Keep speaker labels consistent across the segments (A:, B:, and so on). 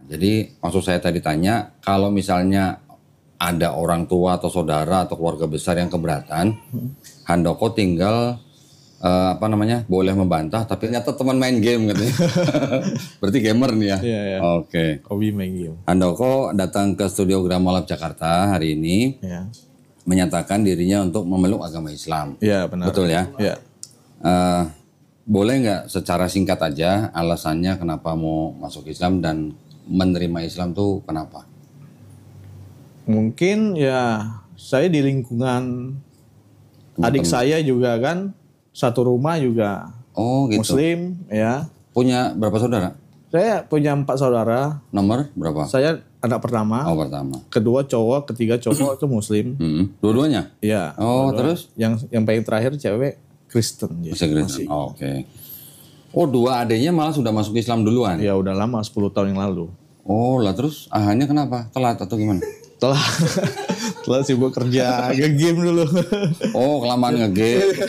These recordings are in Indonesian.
A: Jadi maksud saya tadi tanya, kalau misalnya ada orang tua atau saudara atau keluarga besar yang keberatan, Handoko tinggal boleh membantah, tapi ternyata teman main game katanya. Berarti gamer nih ya?
B: Iya.
A: Oke.
B: Hobi main game.
A: Handoko datang ke studio Grama Lab Jakarta hari ini, menyatakan dirinya untuk memeluk agama Islam.
B: Iya, benar.
A: Betul ya?
B: Iya.
A: Boleh nggak secara singkat aja alasannya kenapa mau masuk Islam dan menerima Islam tuh kenapa?
B: Mungkin ya saya di lingkungan adik saya juga kan satu rumah juga
A: gitu.
B: Muslim ya.
A: Punya berapa saudara?
B: Saya punya 4 saudara.
A: Nomor berapa?
B: Saya anak pertama.
A: Oh, pertama.
B: Kedua cowok, ketiga cowok itu Muslim.
A: Dua-duanya?
B: Iya.
A: Oh, terus?
B: Yang paling terakhir cewek Kristen.
A: Masih Kristen. Oke. Oh, 2 adiknya malah sudah masuk Islam duluan?
B: Ya udah lama, 10 tahun yang lalu.
A: Oh lah, terus ahannya kenapa? Telat atau gimana?
B: Telah sibuk kerja, nge-game dulu.
A: Oh, kelamaan nge-game.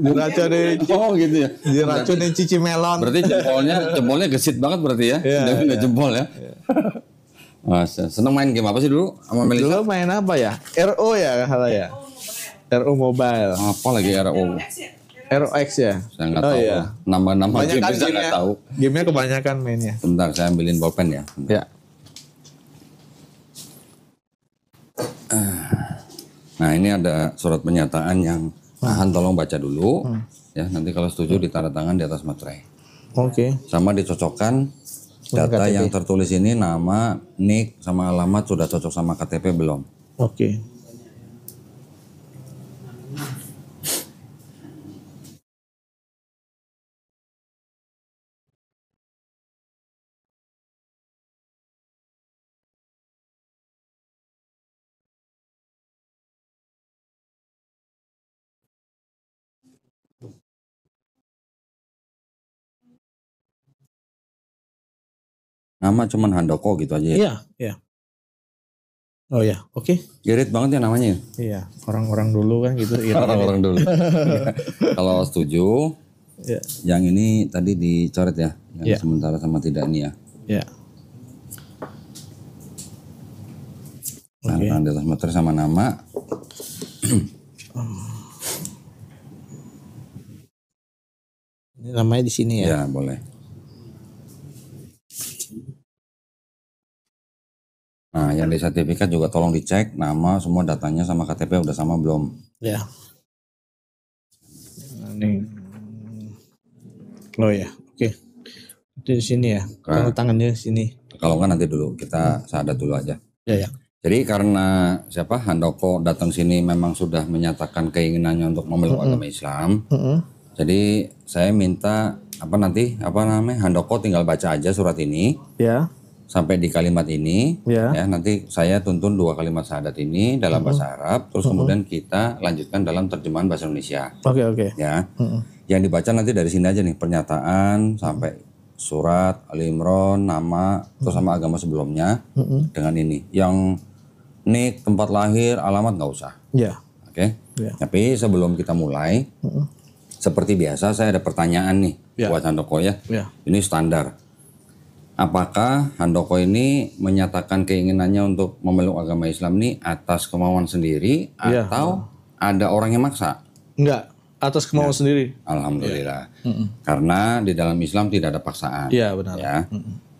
B: Diracunin.
A: Oh gitu ya.
B: Diracunin cici melon.
A: Berarti jempolnya gesit banget berarti ya? Udah jempol ya? Masa, seneng main game apa sih dulu sama Melisa?
B: Dulu main apa ya? RO ya salah ya? RO Mobile.
A: Apa lagi RO?
B: ROX ya?
A: Saya nggak tahu.
B: Iya.
A: Nama-nama game saya nggak tahu.
B: Gamenya kebanyakan mainnya.
A: Bentar, saya ambilin bolpen ya.
B: Ya.
A: Nah ini ada surat pernyataan yang Ahan tolong baca dulu. Ya, nanti kalau setuju ditanda tangan di atas materai.
B: Oke.
A: Sama dicocokkan data yang tertulis ini, nama, nik, sama alamat sudah cocok sama KTP belum?
B: Oke.
A: Nama cuman Handoko gitu aja ya?
B: Iya. Oh ya, oke.
A: Irit banget ya namanya?
B: Iya, orang-orang dulu kan gitu.
A: Orang-orang dulu. Kalau setuju, yang ini tadi dicoret ya? Yang sementara sama tidak ini ya?
B: Iya.
A: Tangan di atas materai sama nama.
B: Ini namanya di sini ya?
A: Ya, boleh. Nah, yang di sertifikat juga tolong dicek nama, semua datanya sama KTP udah sama belum?
B: Ya. Ini. Oh ya, oke. Di sini ya. Tanda tangannya di sini.
A: Kalau enggak nanti dulu, kita syahadat dulu aja.
B: Ya.
A: Jadi karena Handoko datang sini memang sudah menyatakan keinginannya untuk memeluk agama Islam. Jadi saya minta Handoko tinggal baca aja surat ini.
B: Ya.
A: Sampai di kalimat ini, ya nanti saya tuntun 2 kalimat syahadat ini dalam bahasa Arab, terus kemudian kita lanjutkan dalam terjemahan bahasa Indonesia.
B: Oke.
A: Ya, yang dibaca nanti dari sini aja nih, pernyataan sampai surat, Al-Imran, nama, terus sama agama sebelumnya dengan ini. Yang nik, tempat lahir, alamat nggak usah.
B: Ya.
A: Oke. Tapi sebelum kita mulai, seperti biasa saya ada pertanyaan nih buat Handoko ya. Ini standar. Apakah Handoko ini menyatakan keinginannya untuk memeluk agama Islam ini atas kemauan sendiri atau ada orang yang maksa?
B: Enggak, atas kemauan sendiri.
A: Alhamdulillah. Karena di dalam Islam tidak ada paksaan.
B: Iya, benar.
A: Ya.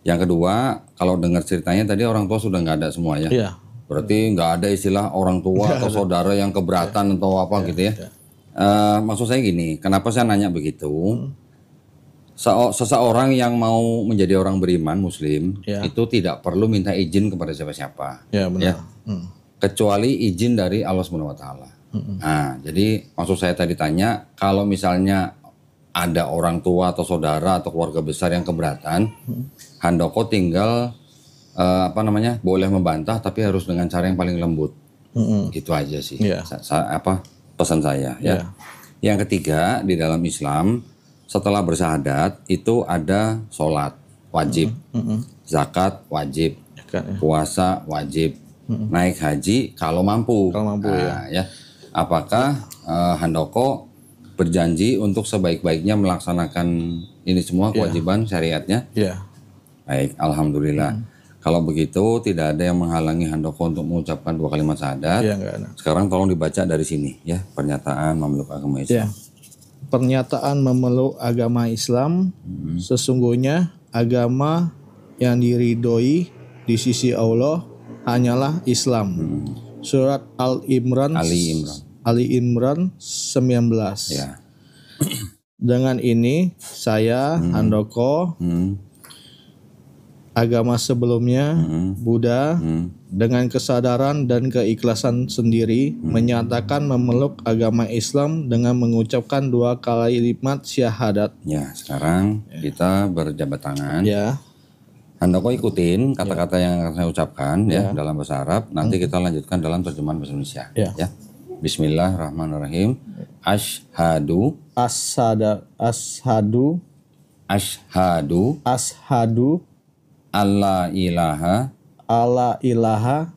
A: Yang kedua, kalau dengar ceritanya tadi orang tua sudah nggak ada semua ya.
B: Iya.
A: Berarti nggak ada istilah orang tua atau saudara yang keberatan atau apa gitu ya. Maksud saya gini, kenapa saya nanya begitu? Seseorang yang mau menjadi orang beriman Muslim itu tidak perlu minta izin kepada siapa-siapa,
B: benar.
A: Kecuali izin dari Allah Subhanahu Wa Taala. Nah, jadi maksud saya tadi tanya, kalau misalnya ada orang tua atau saudara atau keluarga besar yang keberatan, Handoko tinggal boleh membantah tapi harus dengan cara yang paling lembut. Gitu aja sih. Pesan saya ya. Yang ketiga, di dalam Islam setelah bersyahadat itu ada sholat wajib, zakat wajib, puasa wajib, naik haji kalau mampu. Ya. Apakah Handoko berjanji untuk sebaik-baiknya melaksanakan ini semua kewajiban syariatnya.
B: Ya.
A: Baik, alhamdulillah. Kalau begitu tidak ada yang menghalangi Handoko untuk mengucapkan 2 kalimat syahadat.
B: Ya, enggak ada.
A: Sekarang tolong dibaca dari sini ya, pernyataan memeluk agama Islam.
B: Ya. Pernyataan memeluk agama Islam, sesungguhnya agama yang diridhoi di sisi Allah hanyalah Islam. Surat Ali Imran 19.
A: Ya.
B: Dengan ini saya Handoko, agama sebelumnya Buddha, dengan kesadaran dan keikhlasan sendiri menyatakan memeluk agama Islam dengan mengucapkan 2 kalimat syahadat.
A: Ya, sekarang kita berjabat tangan.
B: Ya.
A: Handoko ikutin kata-kata yang akan saya ucapkan ya dalam bahasa Arab. Nanti kita lanjutkan dalam terjemahan bahasa Indonesia. Ya. Bismillahirrahmanirrahim. Ashhadu alla ilaha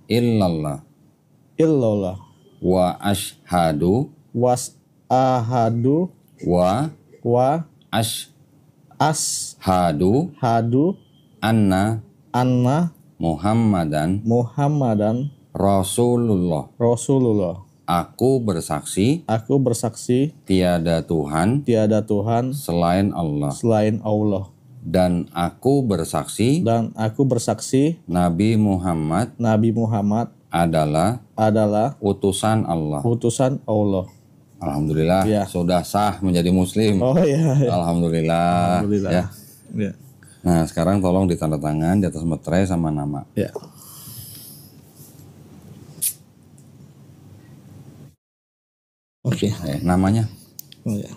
A: illallah wa ashhadu wa ashhadu anna Muhammadan Rasulullah. Aku bersaksi tiada Tuhan selain Allah. Dan aku bersaksi Nabi Muhammad adalah utusan Allah. Alhamdulillah sudah sah menjadi muslim.
B: Oh iya.
A: Alhamdulillah. Ya.
B: Ya.
A: Nah, sekarang tolong ditanda tangan di atas meterai sama nama.
B: Ya. Oke.
A: Namanya.
B: Oh, ya.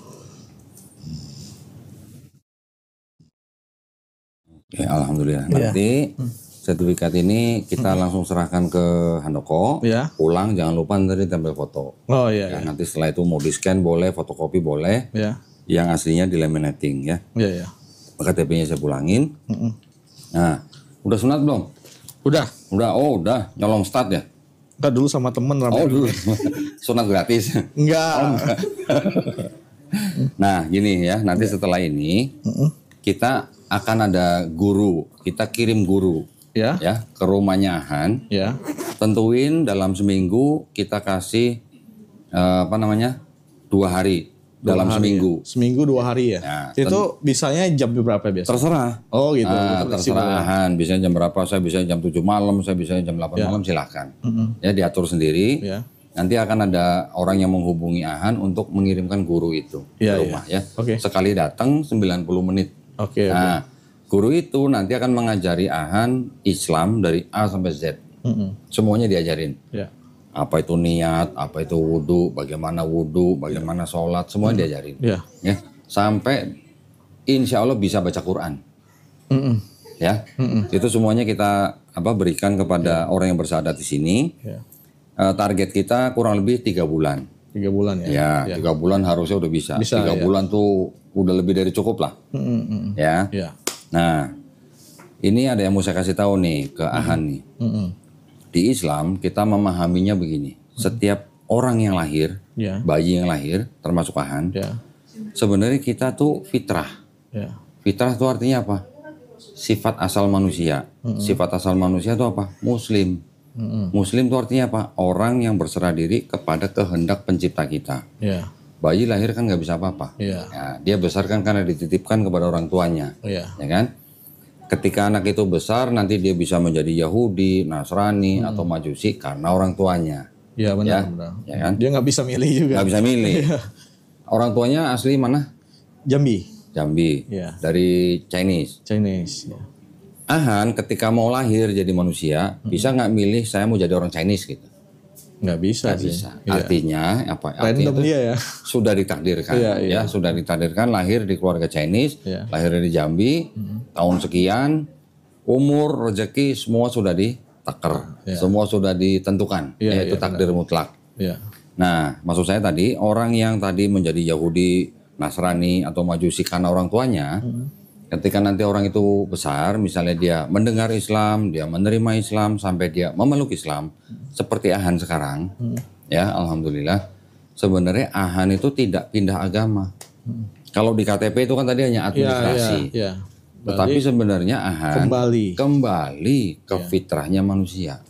A: Oke, alhamdulillah. Nanti sertifikat ini kita langsung serahkan ke Handoko.
B: Ya.
A: Pulang jangan lupa nanti ditempel foto.
B: Oh iya.
A: Ya, nanti setelah itu mau di-scan boleh, fotokopi boleh.
B: Ya.
A: Yang aslinya di laminating ya.
B: Iya, ya.
A: KTP-nya saya pulangin. Nah, udah sunat belum?
B: Udah.
A: Udah nyolong start ya.
B: Enggak, dulu sama temen
A: Oh dulu. Sunat gratis.
B: Enggak.
A: Nah, gini ya. Nanti setelah ini kita akan ada guru. Kita kirim guru
B: Ya.
A: ke rumahnya Ahan.
B: Ya.
A: Tentuin dalam seminggu kita kasih 2 hari. Dalam seminggu.
B: Seminggu 2 hari ya.
A: Ya,
B: itu bisanya jam berapa biasa?
A: Terserah.
B: Oh gitu.
A: Terserah Ahan. Bisa jam berapa, saya bisa jam 7 malam, saya bisa jam 8 malam, silahkan. Ya, diatur sendiri.
B: Ya.
A: Nanti akan ada orang yang menghubungi Ahan untuk mengirimkan guru itu ke rumah ya.
B: Oke.
A: Sekali datang 90 menit.
B: Oke.
A: Nah, guru itu nanti akan mengajari Ahan Islam dari A sampai Z. Semuanya diajarin.
B: Ya.
A: Apa itu niat, apa itu wudhu, bagaimana sholat, semua diajarin.
B: Ya.
A: Ya, sampai insya Allah bisa baca Quran. Ya, itu semuanya kita berikan kepada orang yang bersyahadat di sini.
B: Ya.
A: Target kita kurang lebih 3 bulan.
B: 3 bulan ya.
A: Ya, 3 bulan harusnya udah bisa. 3 bulan tuh udah lebih dari cukup lah. Ya.
B: Ya.
A: Nah, ini ada yang mau saya kasih tahu nih ke Ahan nih. Di Islam kita memahaminya begini. Setiap orang yang lahir, bayi yang lahir, termasuk Ahan, sebenarnya kita tuh fitrah.
B: Ya.
A: Fitrah itu artinya apa? Sifat asal manusia. Sifat asal manusia itu apa? Muslim. Muslim itu artinya apa? Orang yang berserah diri kepada kehendak pencipta kita.
B: Ya.
A: Bayi lahir kan nggak bisa apa-apa.
B: Ya.
A: Ya, dia besar kan karena dititipkan kepada orang tuanya. Ya kan? Ketika anak itu besar, nanti dia bisa menjadi Yahudi, Nasrani, atau Majusi karena orang tuanya.
B: Iya benar.
A: Ya kan?
B: Dia nggak bisa milih juga.
A: Nggak bisa milih. Orang tuanya asli mana?
B: Jambi.
A: Ya. Dari Chinese.
B: Ya.
A: Ahan ketika mau lahir jadi manusia, bisa nggak milih saya mau jadi orang Chinese gitu?
B: Nggak bisa
A: Nggak
B: sih.
A: bisa.
B: Iya.
A: Artinya apa?
B: Random
A: itu
B: dia ya.
A: sudah ditakdirkan. Ya, sudah ditakdirkan lahir di keluarga Chinese, lahir di Jambi, tahun sekian, umur, rezeki semua sudah ditaker, semua sudah ditentukan, yaitu takdir mutlak.
B: Ya.
A: Nah, maksud saya tadi orang yang tadi menjadi Yahudi, Nasrani atau Majusi karena orang tuanya, ketika nanti orang itu besar, misalnya dia mendengar Islam, dia menerima Islam sampai dia memeluk Islam, seperti Ahan sekarang, ya alhamdulillah. Sebenarnya Ahan itu tidak pindah agama. Kalau di KTP itu kan tadi hanya administrasi.
B: Iya.
A: Tetapi sebenarnya Ahan kembali ke fitrahnya manusia.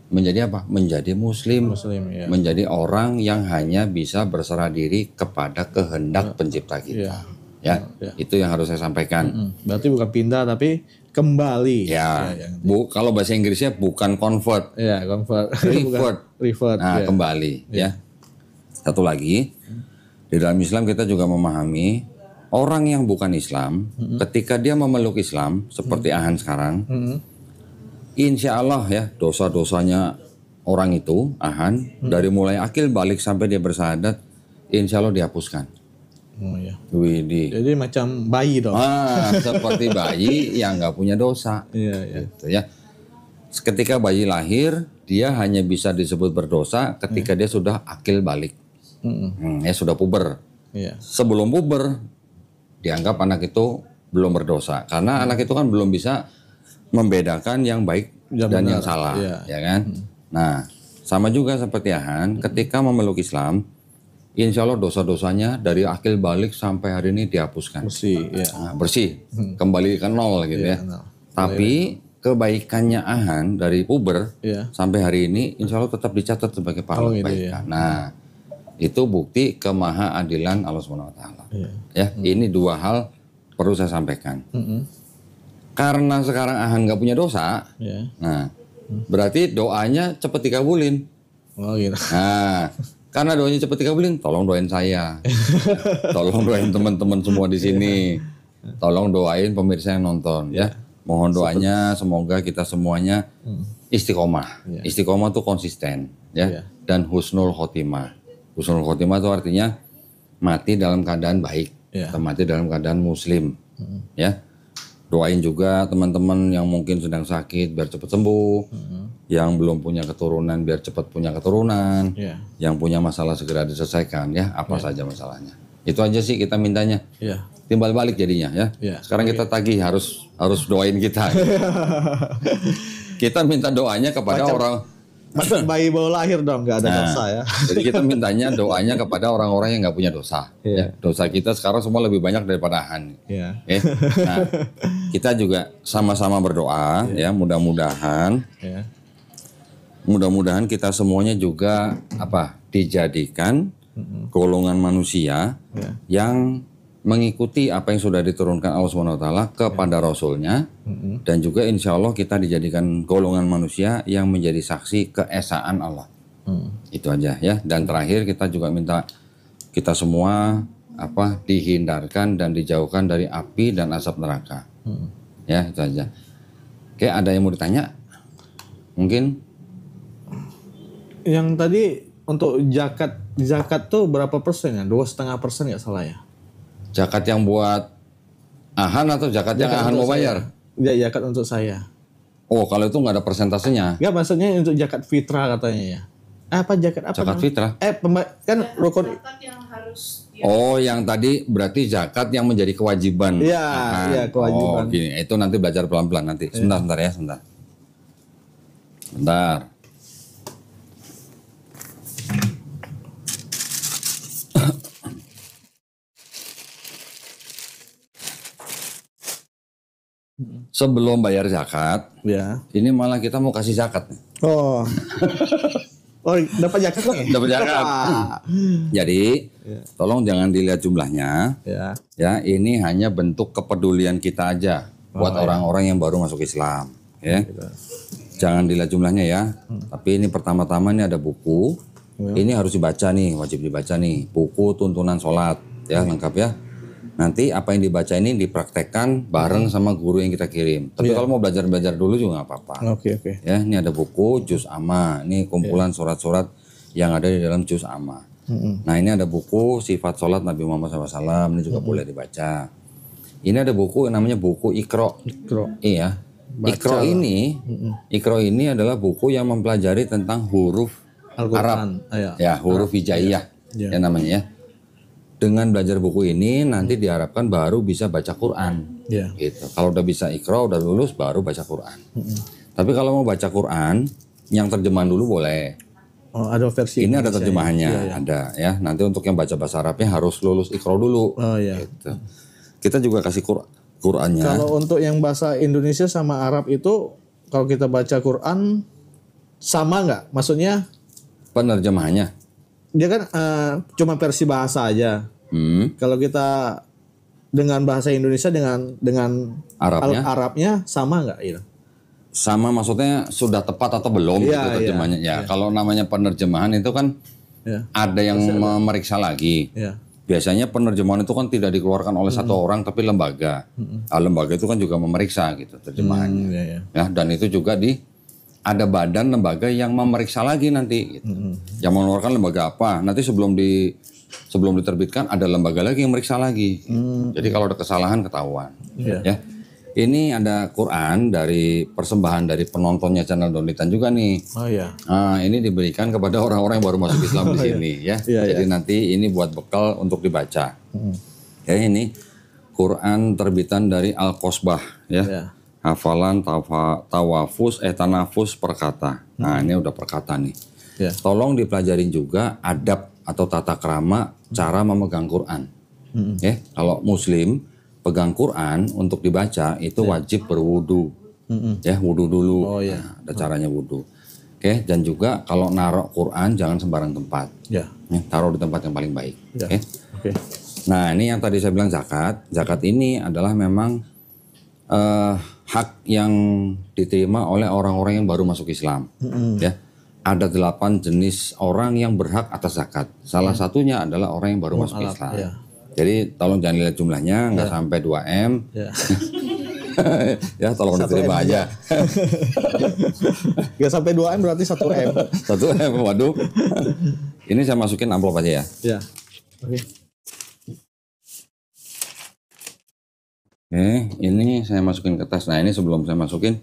A: Menjadi apa? Menjadi muslim,
B: ya.
A: menjadi orang yang hanya bisa berserah diri kepada kehendak pencipta kita. Ya. Itu yang harus saya sampaikan.
B: Berarti bukan pindah tapi kembali.
A: Ya. Kalau bahasa Inggrisnya bukan convert.
B: Ya, convert.
A: Revert. Nah, kembali. Ya. Satu lagi, di dalam Islam kita juga memahami orang yang bukan Islam, ketika dia memeluk Islam seperti Ahan sekarang. Insya Allah ya dosa-dosanya orang itu Ahan dari mulai akil balik sampai dia bersyahadat insya Allah dihapuskan.
B: Oh ya.
A: Widih.
B: Jadi macam bayi dong.
A: Seperti bayi yang nggak punya dosa.
B: Iya.
A: Gitu ya. Ketika bayi lahir dia hanya bisa disebut berdosa ketika dia sudah akil balik. Ya sudah puber.
B: Iya.
A: Sebelum puber dianggap anak itu belum berdosa karena anak itu kan belum bisa membedakan yang baik dan yang salah, ya kan? Nah, sama juga seperti Ahan, ketika memeluk Islam, insya Allah dosa-dosanya dari akil balik sampai hari ini dihapuskan. Bersih, kembali ke nol gitu ya. Tapi kebaikannya Ahan dari puber sampai hari ini, insya Allah tetap dicatat sebagai pahala kebaikan. Nah, itu bukti kemahaadilan Allah SWT. Ya, ini dua hal perlu saya sampaikan. Karena sekarang Ahan nggak punya dosa, nah berarti doanya cepat dikabulin.
B: Oh gitu.
A: Nah, karena doanya cepat dikabulin, tolong doain saya, tolong doain teman-teman semua di sini, tolong doain pemirsa yang nonton, ya. Mohon doanya, semoga kita semuanya istiqomah. Istiqomah itu konsisten, ya, dan husnul khotimah. Husnul khotimah itu artinya mati dalam keadaan baik, mati dalam keadaan muslim, ya. Doain juga teman-teman yang mungkin sedang sakit biar cepat sembuh, yang belum punya keturunan biar cepat punya keturunan, yang punya masalah segera diselesaikan ya, apa saja masalahnya. Itu aja sih kita mintanya. Timbal balik jadinya ya. Sekarang kita tagih harus doain kita. Kita minta doanya kepada orang.
B: Macam bayi baru lahir dong, nggak ada dosa ya.
A: Jadi kita mintanya doanya kepada orang-orang yang nggak punya dosa. Ya. Dosa kita sekarang semua lebih banyak daripada Ahan. Nah, kita juga sama-sama berdoa ya, mudah-mudahan kita semuanya juga dijadikan golongan manusia yang mengikuti apa yang sudah diturunkan Allah SWT kepada Rasulnya, dan juga insya Allah kita dijadikan golongan manusia yang menjadi saksi keesaan Allah. Itu aja ya. Dan terakhir kita juga minta kita semua dihindarkan dan dijauhkan dari api dan asap neraka. Ya itu aja. Oke, ada yang mau ditanya? Mungkin?
B: Yang tadi untuk zakat tuh berapa persen ya? 2,5% nggak salah ya?
A: Zakat yang buat Ahan atau zakat yang Ahan mau bayar?
B: Ya, zakat untuk saya.
A: Oh, kalau itu nggak ada persentasenya?
B: Nggak, maksudnya untuk zakat fitrah katanya ya. Apa zakat apa?
A: Zakat fitrah?
B: Kan rukun.
A: Oh, yang tadi berarti zakat yang menjadi kewajiban.
B: Iya, kewajiban.
A: Oh, gini, itu nanti belajar pelan-pelan nanti. Sebentar ya, sebentar. Sebelum bayar zakat, ini malah kita mau kasih zakat.
B: Oh, dapat zakat nih?
A: Dapat zakat. Jadi, tolong jangan dilihat jumlahnya. Ya, ini hanya bentuk kepedulian kita aja buat orang-orang yang baru masuk Islam. Ya, jangan dilihat jumlahnya ya. Tapi ini pertama-tama ini ada buku. Ini harus dibaca nih, wajib dibaca nih. Buku tuntunan sholat, ya lengkap ya. Nanti apa yang dibaca ini dipraktekkan bareng sama guru yang kita kirim. Tapi kalau mau belajar-belajar dulu juga nggak apa-apa.
B: Oke.
A: Ya, ini ada buku Juz Amma. Ini kumpulan surat-surat yang ada di dalam Juz Amma. Nah, ini ada buku Sifat Sholat Nabi Muhammad SAW. Ini juga boleh dibaca. Ini ada buku yang namanya buku Iqra. Iya. Iqra ini adalah buku yang mempelajari tentang huruf Arab. Ya, huruf hijaiyah. Ya namanya ya. Dengan belajar buku ini nanti diharapkan baru bisa baca Quran. Gitu. Kalau udah bisa Iqra, udah lulus baru baca Quran. Tapi kalau mau baca Quran yang terjemahan dulu boleh.
B: Oh, ada versi
A: Ini ada
B: Indonesia.
A: terjemahannya,
B: Iya, iya.
A: ada ya. Nanti untuk yang baca bahasa Arabnya harus lulus Iqra dulu.
B: Oh iya.
A: Gitu. Kita juga kasih Qur'annya.
B: Kalau untuk yang bahasa Indonesia sama Arab itu, kalau kita baca Quran sama nggak? Maksudnya
A: Penerjemahannya.
B: dia kan cuma versi bahasa aja. Kalau kita dengan bahasa Indonesia dengan
A: Arabnya.
B: Arabnya sama nggak? Gitu?
A: Sama maksudnya sudah tepat atau belum
B: Iya,
A: gitu terjemahannya.
B: iya.
A: Kalau namanya penerjemahan itu kan
B: Ya.
A: ada yang memeriksa lagi.
B: Ya.
A: Biasanya penerjemahan itu kan tidak dikeluarkan oleh satu orang tapi lembaga. Lembaga itu kan juga memeriksa gitu terjemahannya.
B: Ya, ya.
A: Ya, dan itu juga ada badan lembaga yang memeriksa lagi nanti. Gitu. Yang mengeluarkan lembaga apa? Nanti sebelum diterbitkan ada lembaga lagi yang meriksa lagi. Jadi kalau ada kesalahan ketahuan.
B: Ya.
A: Ya. Ini ada Quran dari persembahan dari penontonnya channel Donitan juga nih.
B: Oh ya.
A: Nah, ini diberikan kepada orang-orang yang baru masuk Islam di sini ya.
B: Iya,
A: Jadi nanti ini buat bekal untuk dibaca. Ya ini Quran terbitan dari Al-Qosbah ya.
B: Ya.
A: Hafalan tanafus perkata. Nah, ini udah perkata nih.
B: Ya.
A: Tolong dipelajarin juga adab atau tata krama cara memegang Quran. Ya, kalau muslim pegang Quran untuk dibaca itu wajib berwudu. Ya, wudu dulu.
B: Oh, iya.
A: Nah, ada caranya wudu. Oke, dan juga kalau naruh Quran jangan sembarang tempat.
B: Ya.
A: Ya, taruh di tempat yang paling baik.
B: Ya.
A: Oke.
B: Oke.
A: Nah, ini yang tadi saya bilang zakat. Zakat ini adalah memang hak yang diterima oleh orang-orang yang baru masuk Islam. Ya, ada 8 jenis orang yang berhak atas zakat. Salah satunya adalah orang yang baru masuk Islam.
B: ya.
A: Jadi tolong jangan lihat jumlahnya, nggak sampai 2M.
B: Ya.
A: Ya, tolong diterima aja.
B: Gak sampai 2M berarti 1M.
A: 1M, waduh. Ini saya masukin amplop aja ya.
B: Ya. Oke.
A: Oke, ini saya masukin ke tas. Nah, ini sebelum saya masukin,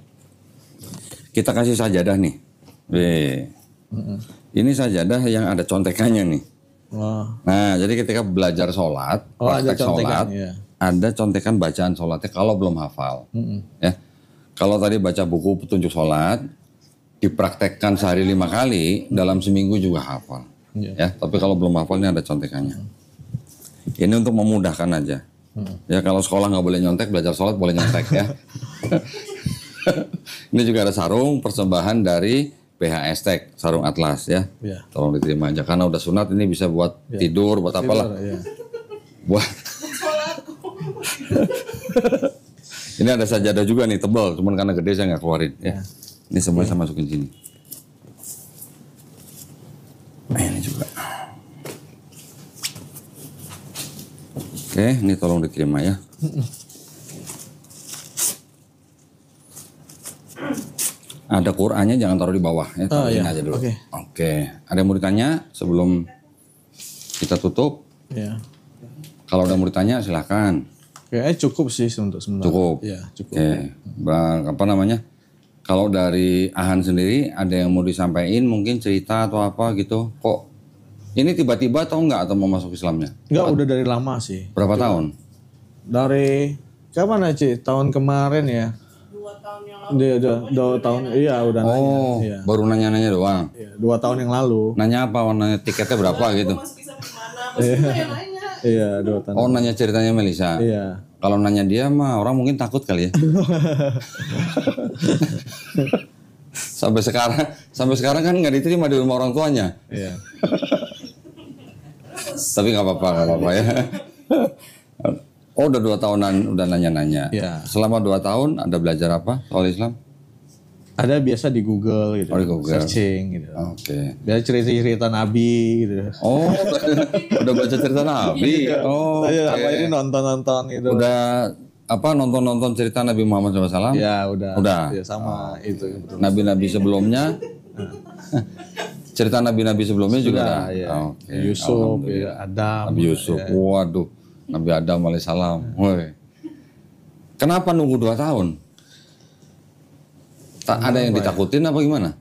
A: kita kasih sajadah nih. Ini sajadah yang ada contekannya nih.
B: Wah.
A: Nah, jadi ketika belajar sholat,
B: ada
A: praktek
B: contekan,
A: sholat,
B: ya.
A: ada contekan bacaan sholatnya kalau belum hafal. Ya, kalau tadi baca buku petunjuk sholat, dipraktekkan sehari 5 kali, dalam seminggu juga hafal. Ya, tapi kalau belum hafal ini ada contekannya. Ini untuk memudahkan aja. Ya, kalau sekolah nggak boleh nyontek, belajar sholat boleh nyontek ya. Ini juga ada sarung persembahan dari PHS Tech, sarung atlas ya.
B: Ya.
A: Tolong diterima aja karena udah sunat, ini bisa buat tidur, buat apalah.
B: Ya.
A: Buat ini ada sajadah juga nih tebal, cuman karena gede saya nggak keluarin ya. Ini semua saya masukin sini. Nah, ini juga. Oke, ini tolong diterima ya. Ada Qur'annya jangan taruh di bawah ya, taruh sini aja dulu. Oke. Ada yang mau ditanya sebelum kita tutup?
B: Ya.
A: Kalau ada yang mau ditanya silakan.
B: Kayaknya cukup sih untuk sementara.
A: Cukup.
B: Ya, cukup.
A: Oke. Bang, apa namanya? Kalau dari Ahan sendiri ada yang mau disampaikan, mungkin cerita atau apa gitu? Kok ini tiba-tiba atau enggak atau mau masuk Islamnya?
B: Enggak, udah dari lama sih.
A: Berapa tahun?
B: Dari kapan aja? Tahun kemarin ya.
C: 2 tahun yang lalu.
B: Dia udah 2 tahun. Iya, udah nanya.
A: Oh,
B: Iya.
A: baru nanya-nanya doang.
B: Iya, 2 tahun yang lalu.
A: Nanya apa? Nanya tiketnya berapa gitu?
C: Mas bisa gimana? Mas bisa yang nanya.
B: Iya, 2 tahun.
A: Oh, nanya ceritanya Melisa.
B: Iya.
A: Kalau nanya dia mah orang mungkin takut kali ya. sampai sekarang kan nggak diterima di rumah orang tuanya.
B: Iya.
A: Tapi nggak apa-apa ya. Oh, udah 2 tahunan udah nanya-nanya.
B: Iya.
A: Selama 2 tahun ada belajar apa soal Islam?
B: Ada biasa di Google gitu.
A: Oh, di Google.
B: Searching gitu.
A: Oke.
B: Biasa cerita-cerita Nabi gitu.
A: Oh, udah baca cerita Nabi. Oh,
B: Saya
A: oke.
B: apa ini nonton-nonton gitu.
A: Udah apa nonton cerita Nabi Muhammad SAW?
B: Ya, udah.
A: Udah.
B: Ya, sama itu betul.
A: Nabi-nabi sebelumnya. Cerita nabi-nabi sebelumnya juga ada.
B: Ya.
A: Oke.
B: Yusuf,
A: Alhamdulillah.
B: ya, Adam.
A: Nabi Yusuf. Waduh. Nabi Adam alaihissalam. Woi. Kenapa nunggu 2 tahun? Tak ada yang ditakutin apa gimana?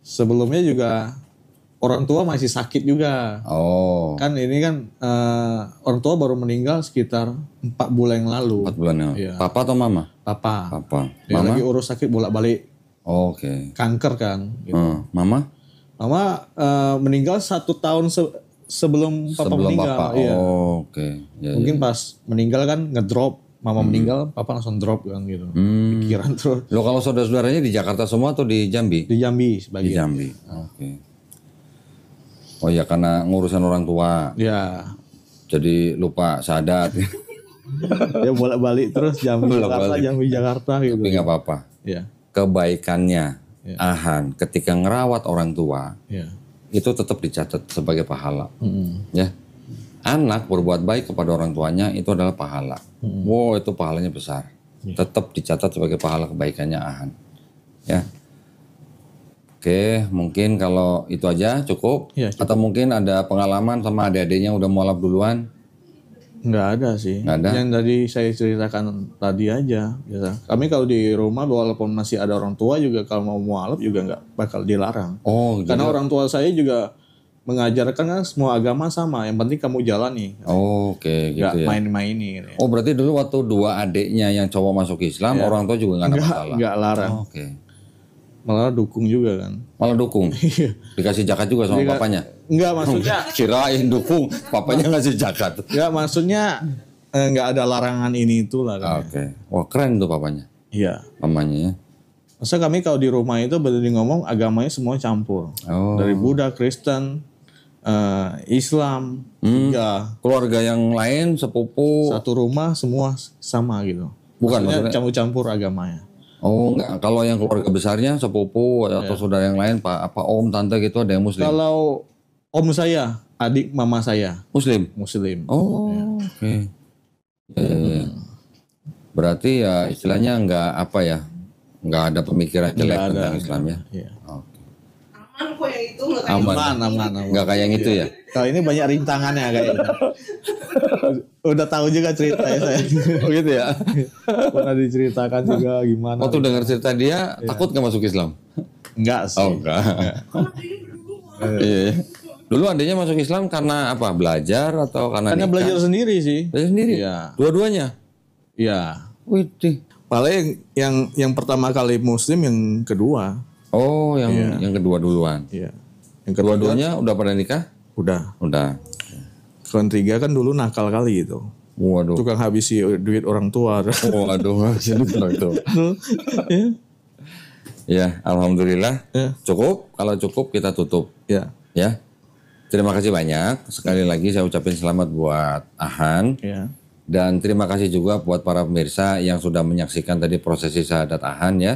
B: Sebelumnya juga orang tua masih sakit juga.
A: Oh.
B: Kan ini kan orang tua baru meninggal sekitar 4 bulan yang lalu.
A: 4 bulan ya.
B: Iya.
A: Papa atau mama?
B: Papa.
A: Papa.
B: Dia
A: Mama?
B: lagi urus sakit bolak-balik
A: Oke.
B: kanker kan. Gitu.
A: Mama?
B: Mama meninggal 1 tahun sebelum papa
A: Sebelum
B: meninggal.
A: Bapak.
B: Iya.
A: Oh, oke. Ya,
B: Mungkin pas meninggal kan ngedrop, mama meninggal, papa langsung drop kan gitu. Pikiran terus
A: Lo kalau saudara-saudaranya di Jakarta semua atau di Jambi?
B: di Jambi
A: Di
B: sebagian.
A: Jambi. Oke. Oh ya karena ngurusan orang tua.
B: Ya,
A: Jadi lupa sadat.
B: dia bolak-balik terus Jambi Jakarta,
A: Bolak-balik.
B: Jambi Jakarta gitu.
A: Tapi nggak apa-apa.
B: Ya,
A: Kebaikannya Ahan ketika ngerawat orang tua
B: ya.
A: itu tetap dicatat sebagai pahala. Ya. Anak berbuat baik kepada orang tuanya itu adalah pahala. Wow, itu pahalanya besar. Tetap dicatat sebagai pahala kebaikannya Ahan. Ya. Oke, mungkin kalau itu aja cukup.
B: Ya, cukup.
A: Atau mungkin ada pengalaman sama adik-adiknya udah mualaf duluan.
B: Nggak ada sih.
A: Nggak ada?
B: Yang tadi saya ceritakan tadi aja. Biasa. Kami kalau di rumah walaupun masih ada orang tua juga kalau mau mualaf juga nggak bakal dilarang.
A: Oh,
B: Karena orang tua saya juga mengajarkan kan semua agama sama. Yang penting kamu jalani.
A: Oh, oke gitu
B: Nggak
A: ya.
B: main-mainin.
A: Oh, berarti dulu waktu dua adiknya yang cowok masuk Islam, orang tua juga nggak ada masalah.
B: Nggak larang.
A: Oh, oke.
B: Malah dukung juga kan.
A: Malah dukung.
B: Iya.
A: Dikasih zakat juga sama papanya.
B: Enggak maksudnya.
A: Kirain dukung, papanya ngasih zakat.
B: Enggak maksudnya nggak ada larangan ini itu lah kan.
A: Oke. Wah, keren tuh papanya.
B: Iya.
A: Mamanya ya.
B: Masa kami kalau di rumah itu berarti ngomong agamanya semua campur.
A: Oh.
B: Dari Buddha, Kristen, Islam, tiga.
A: Keluarga yang lain, sepupu.
B: Satu rumah semua sama gitu.
A: Bukan,
B: Maksudnya
A: maksudnya-
B: campur-campur agamanya.
A: Oh, enggak. Kalau yang keluarga besarnya, sepupu atau saudara yang lain, apa om, tante gitu ada yang muslim.
B: Kalau om saya, adik mama saya
A: Muslim.
B: Muslim.
A: Oh, oke. Ya. Berarti ya istilahnya nggak apa ya, nggak ada pemikiran jelek
B: Nggak ada.
A: tentang Islam ya.
B: Iya.
A: Oke.
C: Aman kok yang itu nggak kayak
B: Aman.
A: Nggak kayak yang itu ya.
B: Kalau ini banyak rintangannya kayaknya. Udah tahu juga ceritanya saya.
A: Oh gitu ya.
B: Pernah diceritakan juga gimana.
A: Waktu dengar cerita dia, takut nggak masuk Islam?
B: Enggak sih.
A: Oh enggak. Iya. Dulu adanya masuk Islam karena apa? Belajar atau karena
B: Karena
A: nikah?
B: belajar sendiri sih.
A: Belajar sendiri.
B: Iya.
A: Dua-duanya.
B: Iya.
A: Widih.
B: Paling yang pertama kali Muslim yang kedua.
A: Oh, yang kedua duluan.
B: Iya. Yang kedua
A: Dua-duanya udah pada nikah?
B: udah.
A: Udah.
B: Yang ketiga kan dulu nakal kali gitu.
A: Waduh.
B: Tukang habisi duit orang tua.
A: Waduh, itu.
B: Ya.
A: Ya, alhamdulillah.
B: Ya.
A: Cukup. Kalau cukup kita tutup.
B: Ya.
A: Ya. Terima kasih banyak. Sekali lagi saya ucapin selamat buat Ahan.
B: Ya.
A: Dan terima kasih juga buat para pemirsa yang sudah menyaksikan tadi prosesi syahadat Ahan ya.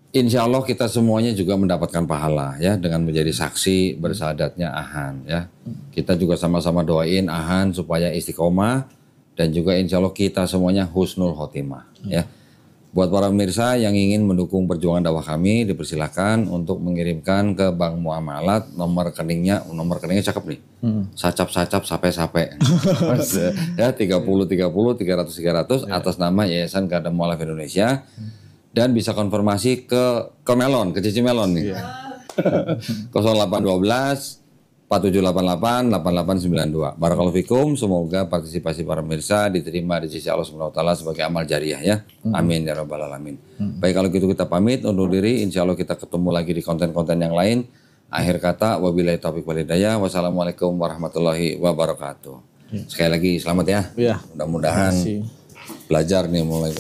A: Insya Allah kita semuanya juga mendapatkan pahala ya dengan menjadi saksi bersahadatnya Ahan ya. Kita juga sama-sama doain Ahan supaya istiqomah dan juga insya Allah kita semuanya husnul khotimah ya. Buat para pemirsa yang ingin mendukung perjuangan dakwah kami dipersilakan untuk mengirimkan ke Bank Muamalat nomor rekeningnya cakep nih. Sacap-sacap sape-sape. Ya 30 300 atas nama Yayasan Kadam Mualaf Indonesia. Dan bisa konfirmasi ke Melon, ke Cici Melon nih. 0812 4788 8892. Barakallahu fikum, semoga partisipasi para pemirsa diterima di sisi Allah Subhanahu wa taala sebagai amal jariah ya. Amin ya rabbal alamin. Baik kalau gitu kita pamit undur diri, insya Allah kita ketemu lagi di konten-konten yang lain. Akhir kata wabillahi taufiq wal hidayah. Wassalamualaikum warahmatullahi wabarakatuh. Sekali lagi selamat ya.
B: Ya.
A: Mudah-mudahan
B: Terima kasih.
A: belajar nih mulai